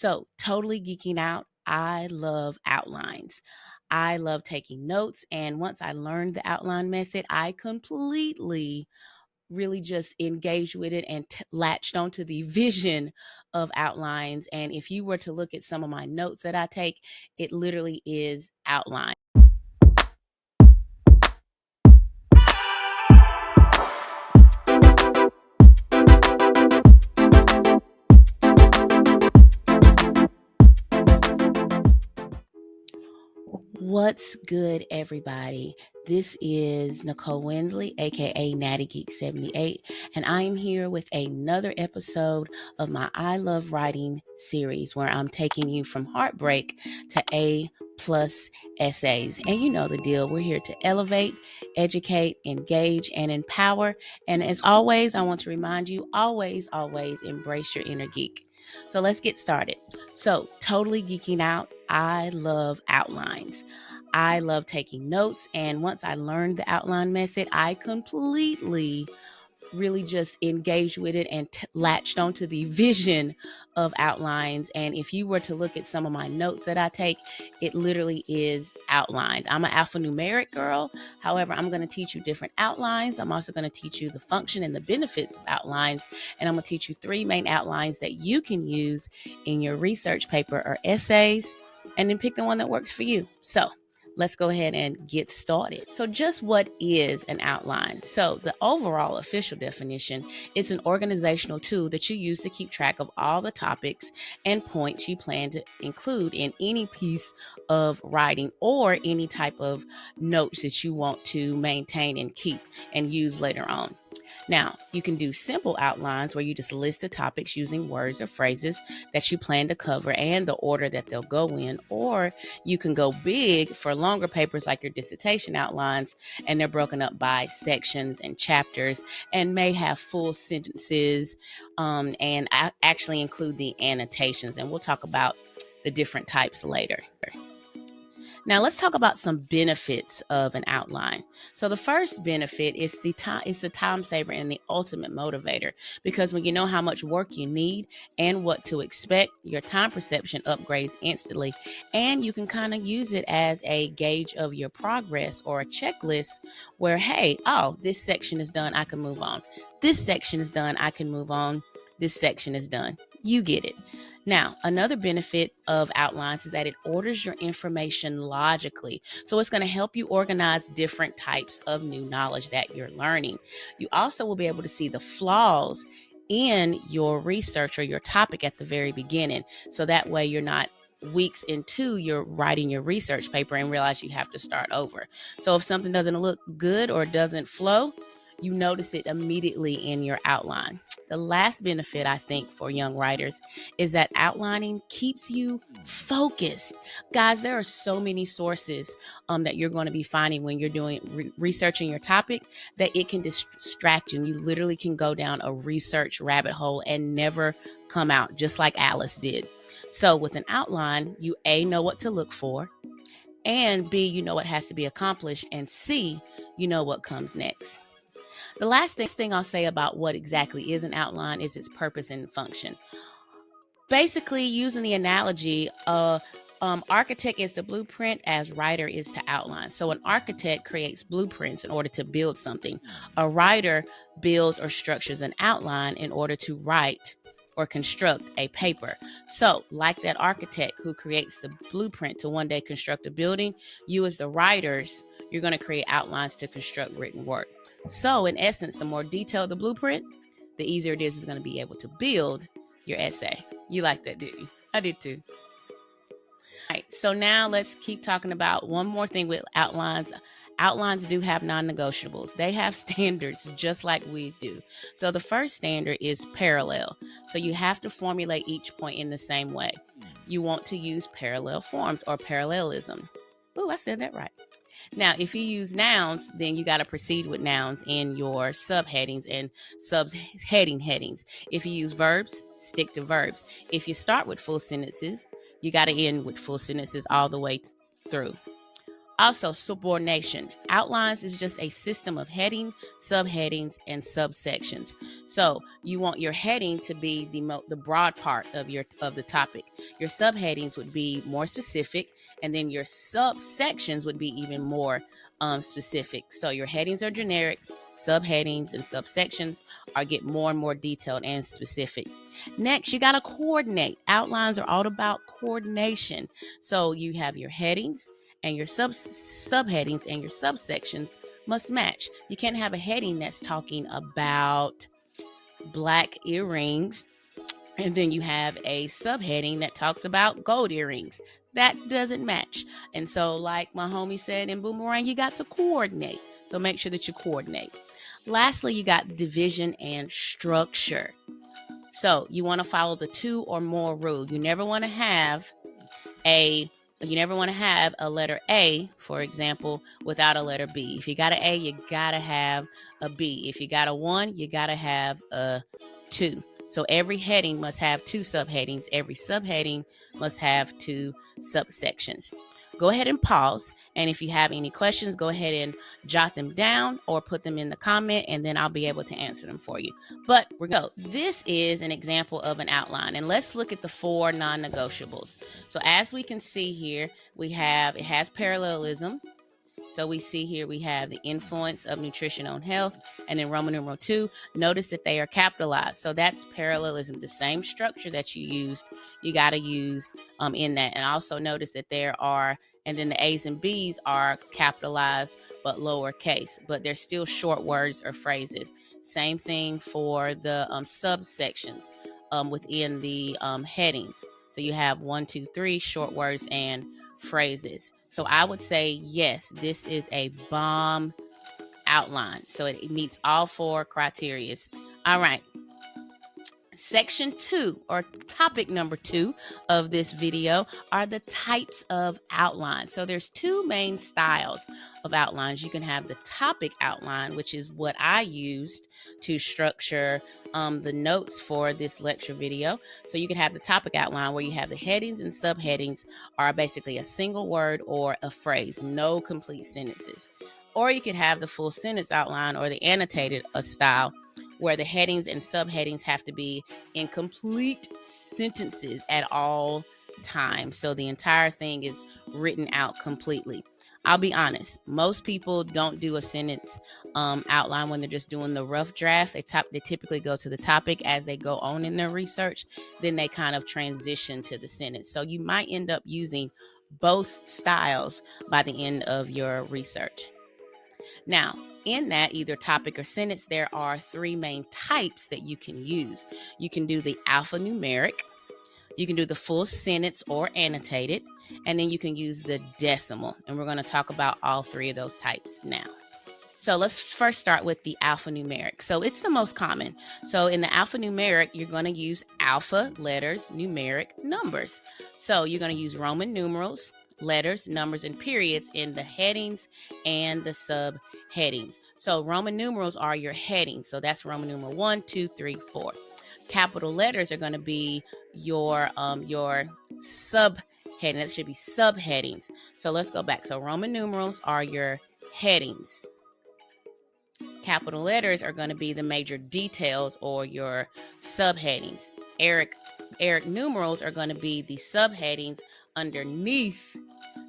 So, totally geeking out. I love outlines. I love taking notes. And once I learned the outline method, I completely really just engaged with it and latched onto the vision of outlines. And if you were to look at some of my notes that I take, it literally is outline. What's good, everybody? This is Nicole Winsley, aka Natty Geek 78, and I am here with another episode of my I Love Writing series where I'm taking you from heartbreak to A+ essays. And you know the deal. We're here to elevate, educate, engage, and empower. And as always, I want to remind you, always embrace your inner geek. So let's get started. So, totally geeking out. I love outlines. I love taking notes. And once I learned the outline method, I completely really just engaged with it and latched onto the vision of outlines. And if you were to look at some of my notes that I take, it literally is outlined. I'm an alphanumeric girl. However, I'm going to teach you different outlines. I'm also going to teach you the function and the benefits of outlines. And I'm going to teach you 3 main outlines that you can use in your research paper or essays, and then pick the one that works for you. So let's go ahead and get started. So just what is an outline? So the overall official definition is an organizational tool that you use to keep track of all the topics and points you plan to include in any piece of writing or any type of notes that you want to maintain and keep and use later on. Now, you can do simple outlines where you just list the topics using words or phrases that you plan to cover and the order that they'll go in, or you can go big for longer papers like your dissertation outlines, and they're broken up by sections and chapters and may have full sentences, and I actually include the annotations, and we'll talk about the different types later. Now let's talk about some benefits of an outline. So the first benefit is the time. It's a time saver and the ultimate motivator, because when you know how much work you need and what to expect, your time perception upgrades instantly, and you can kind of use it as a gauge of your progress or a checklist where, hey, oh, this section is done, I can move on. This section is done, I can move on. This section is done. You get it. Now, another benefit of outlines is that it orders your information logically. So it's going to help you organize different types of new knowledge that you're learning. You also will be able to see the flaws in your research or your topic at the very beginning. So that way you're not weeks into your writing your research paper and realize you have to start over. So if something doesn't look good or doesn't flow, you notice it immediately in your outline. The last benefit, I think, for young writers is that outlining keeps you focused. Guys, there are so many sources that you're going to be finding when you're doing researching your topic that it can distract you. You literally can go down a research rabbit hole and never come out, just like Alice did. So with an outline, you A, know what to look for, and B, you know what has to be accomplished, and C, you know what comes next. The last thing I'll say about what exactly is an outline is its purpose and function. Basically, using the analogy, architect is the blueprint as writer is to outline. So an architect creates blueprints in order to build something. A writer builds or structures an outline in order to write or construct a paper. So like that architect who creates the blueprint to one day construct a building, you as the writers, you're going to create outlines to construct written work. So in essence, the more detailed the blueprint, the easier it is going to be able to build your essay. You like that, didn't you? I did too. All right, so now let's keep talking about one more thing with outlines. Outlines do have non-negotiables. They have standards just like we do. So the first standard is parallel. So you have to formulate each point in the same way. You want to use parallel forms or parallelism. Ooh, I said that right. Now, if you use nouns, then you got to proceed with nouns in your subheadings and subheading headings. If you use verbs, stick to verbs. If you start with full sentences, you got to end with full sentences all the way through. Also, subordination. Outlines is just a system of heading, subheadings, and subsections. So you want your heading to be the broad part of the topic. Your subheadings would be more specific, and then your subsections would be even more specific. So your headings are generic, subheadings and subsections are get more and more detailed and specific. Next, you got to coordinate. Outlines are all about coordination. So you have your headings and your subheadings and your subsections must match. You can't have a heading that's talking about black earrings and then you have a subheading that talks about gold earrings. That doesn't match. And so, like my homie said in Boomerang, you got to coordinate. So make sure that you coordinate. Lastly, you got division and structure. So you want to follow the 2 or more rule. You never want to have a letter A, for example, without a letter B. If you got an A, you got to have a B. If you got a 1, you got to have a 2. So every heading must have 2 subheadings. Every subheading must have 2 subsections. Go ahead and pause. And if you have any questions, go ahead and jot them down or put them in the comment, and then I'll be able to answer them for you. But this is an example of an outline. And let's look at the 4 non-negotiables. So as we can see here, it has parallelism. So we see here we have the influence of nutrition on health, and then Roman numeral 2. Notice that they are capitalized. So that's parallelism. The same structure that you used, you got to use in that. And also notice that and then the A's and B's are capitalized but lowercase, but they're still short words or phrases. Same thing for the subsections within the headings. So you have 1, 2, 3 short words and phrases. So I would say, yes, this is a bomb outline. So it meets all 4 criteria. All right. Section 2, or topic number 2 of this video, are the types of outlines. So there's 2 main styles of outlines. You can have the topic outline, which is what I used to structure the notes for this lecture video. So you can have the topic outline where you have the headings and subheadings are basically a single word or a phrase, no complete sentences. Or you could have the full sentence outline or the annotated style, where the headings and subheadings have to be in complete sentences at all times. So the entire thing is written out completely. I'll be honest, most people don't do a sentence outline when they're just doing the rough draft. They typically go to the topic as they go on in their research. Then they kind of transition to the sentence. So you might end up using both styles by the end of your research. Now, in that either topic or sentence, there are 3 main types that you can use. You can do the alphanumeric, you can do the full sentence or annotated, and then you can use the decimal. And we're going to talk about all 3 of those types now. So let's first start with the alphanumeric. So it's the most common. So in the alphanumeric, you're going to use alpha, letters, numeric, numbers. So you're going to use Roman numerals, letters, numbers, and periods in the headings and the subheadings. So Roman numerals are your headings. So that's Roman numeral 1, 2, 3, 4. Capital letters are going to be your subheading. That should be subheadings. So let's go back. So Roman numerals are your headings. Capital letters are going to be the major details or your subheadings. Eric numerals are going to be the subheadings underneath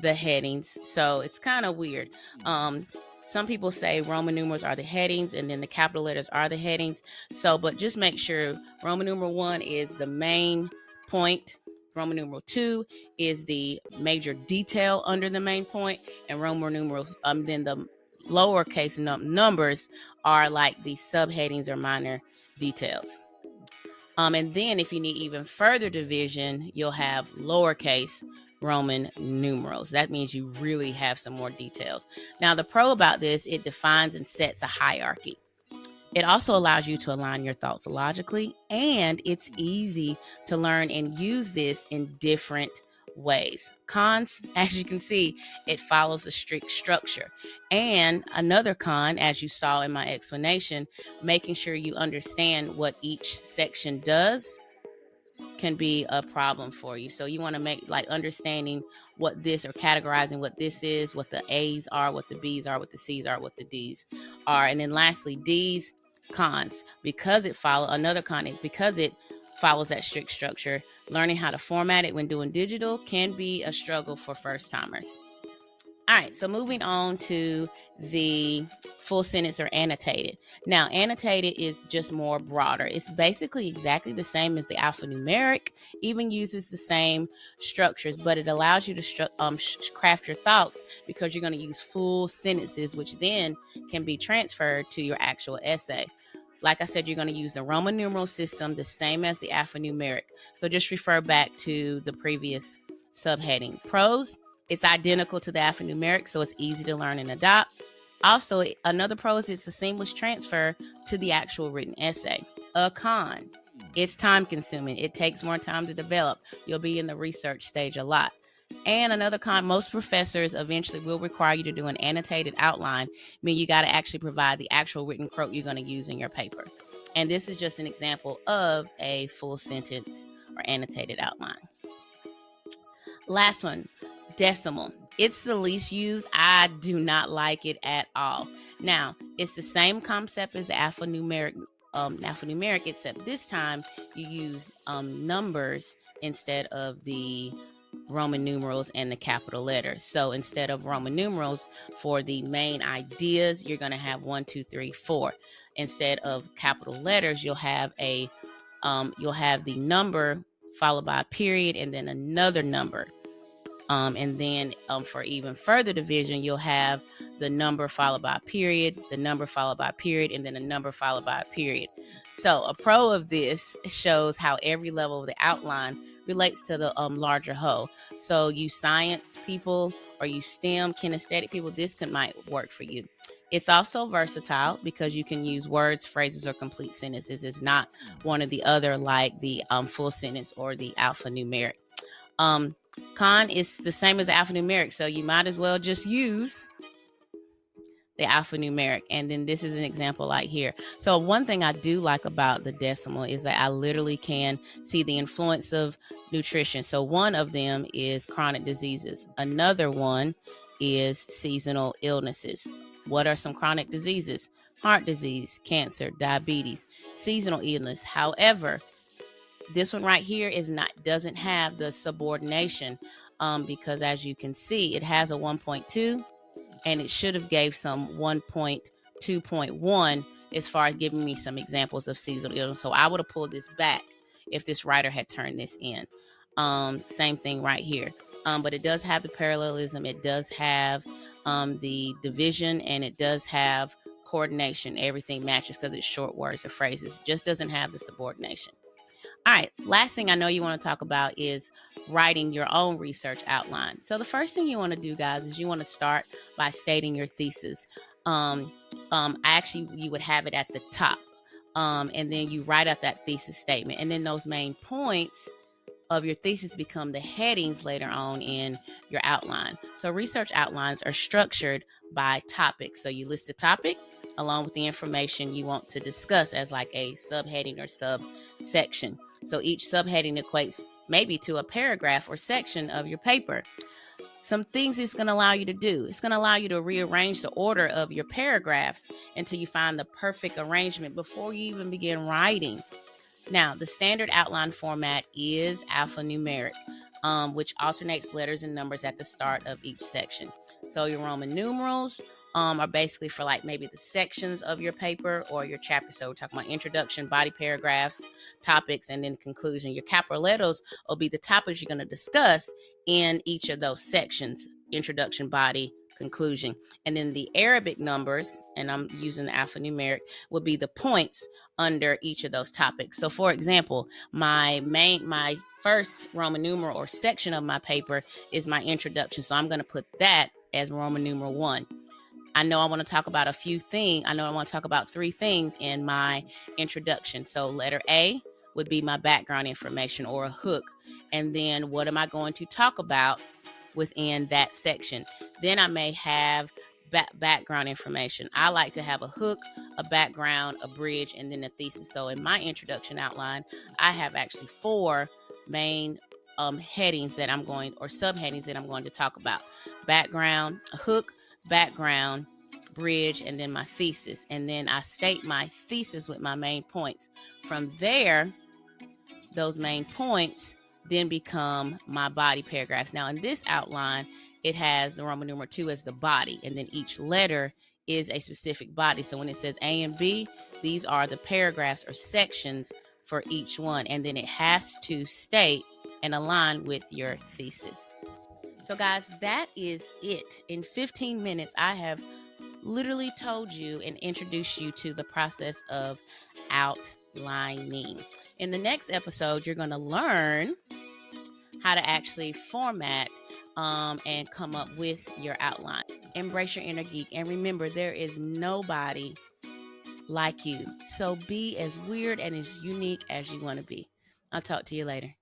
the headings. So it's kind of weird. Some people say Roman numerals are the headings and then the capital letters are the headings. So, but just make sure Roman numeral 1 is the main point. Roman numeral 2 is the major detail under the main point. And Roman numeral, then the lowercase numbers are like the subheadings or minor details. And then if you need even further division, you'll have lowercase Roman numerals. That means you really have some more details. Now, the pro about this, it defines and sets a hierarchy. It also allows you to align your thoughts logically, and it's easy to learn and use this in different ways. Cons, as you can see, it follows a strict structure. And another con, as you saw in my explanation, making sure you understand what each section does can be a problem for you. So you want to make like understanding what this, or categorizing what this is, what the A's are, what the B's are, what the C's are, what the D's are. And then lastly, D's, cons, because it because it follows that strict structure. Learning how to format it when doing digital can be a struggle for first timers. All right, so moving on to the full sentence or annotated. Now, annotated is just more broader. It's basically exactly the same as the alphanumeric, even uses the same structures, but it allows you to craft your thoughts, because you're going to use full sentences, which then can be transferred to your actual essay. Like I said, you're going to use the Roman numeral system, the same as the alphanumeric. So just refer back to the previous subheading. Prose, it's identical to the alphanumeric, so it's easy to learn and adopt. Also, another pro is it's a seamless transfer to the actual written essay. A con, it's time consuming. It takes more time to develop. You'll be in the research stage a lot. And another con, most professors eventually will require you to do an annotated outline, meaning you got to actually provide the actual written quote you're going to use in your paper. And this is just an example of a full sentence or annotated outline. Last one, decimal. It's the least used. I do not like it at all. Now, it's the same concept as the alphanumeric, except this time you use numbers instead of the Roman numerals and the capital letters. So instead of Roman numerals for the main ideas, you're going to have 1, 2, 3, 4. Instead of capital letters, you'll have the number followed by a period and then another number. And then for even further division, you'll have the number followed by a period, the number followed by a period, and then a number followed by a period. So a pro of this shows how every level of the outline relates to the larger whole. So you science people or you STEM kinesthetic people, this might work for you. It's also versatile because you can use words, phrases, or complete sentences. It's not one or the other like the full sentence or the alphanumeric. Con is the same as the alphanumeric, so you might as well just use the alphanumeric. And then this is an example like here. So one thing I do like about the decimal is that I literally can see the influence of nutrition. So one of them is chronic diseases. Another one is seasonal illnesses. What are some chronic diseases? Heart disease, cancer, diabetes, seasonal illness. However, this one right here doesn't have the subordination because as you can see, it has a 1.2 and it should have gave some 1.2.1 as far as giving me some examples of seasonal illness. So I would have pulled this back if this writer had turned this in. Same thing right here. But it does have the parallelism. It does have the division, and it does have coordination. Everything matches because it's short words or phrases. It just doesn't have the subordination. All right, last thing I know you want to talk about is writing your own research outline. So the first thing you want to do, guys, is you want to start by stating your thesis. You would have it at the top, and then you write out that thesis statement, and then those main points of your thesis become the headings later on in your outline. So research outlines are structured by topic. So you list the topic along with the information you want to discuss as like a subheading or subsection. So each subheading equates maybe to a paragraph or section of your paper. Some things it's going to allow you to do. It's going to allow you to rearrange the order of your paragraphs until you find the perfect arrangement before you even begin writing. Now, the standard outline format is alphanumeric, which alternates letters and numbers at the start of each section. So your Roman numerals are basically for like maybe the sections of your paper or your chapter. So we're talking about introduction, body paragraphs, topics, and then conclusion. Your capital letters will be the topics you're going to discuss in each of those sections: introduction, body, conclusion. And then the Arabic numbers, and I'm using the alphanumeric, would be the points under each of those topics. So for example, my first Roman numeral or section of my paper is my introduction. So I'm going to put that as Roman numeral 1. I know I want to talk about three things in my introduction. So letter A would be my background information or a hook. And then what am I going to talk about within that section? Then I may have background information. I like to have a hook, a background, a bridge, and then a thesis. So in my introduction outline, I have actually 4 main headings that I'm going, or subheadings that I'm going to talk about: background, a hook, background, bridge, and then my thesis. And then I state my thesis with my main points. From there, those main points then become my body paragraphs. Now in this outline, it has the Roman numeral 2 as the body, and then each letter is a specific body. So when it says A and B, these are the paragraphs or sections for each one, and then it has to state and align with your thesis. So guys, that is it. In 15 minutes, I have literally told you and introduced you to the process of outlining. In the next episode, you're going to learn how to actually format and come up with your outline. Embrace your inner geek. And remember, there is nobody like you. So be as weird and as unique as you want to be. I'll talk to you later.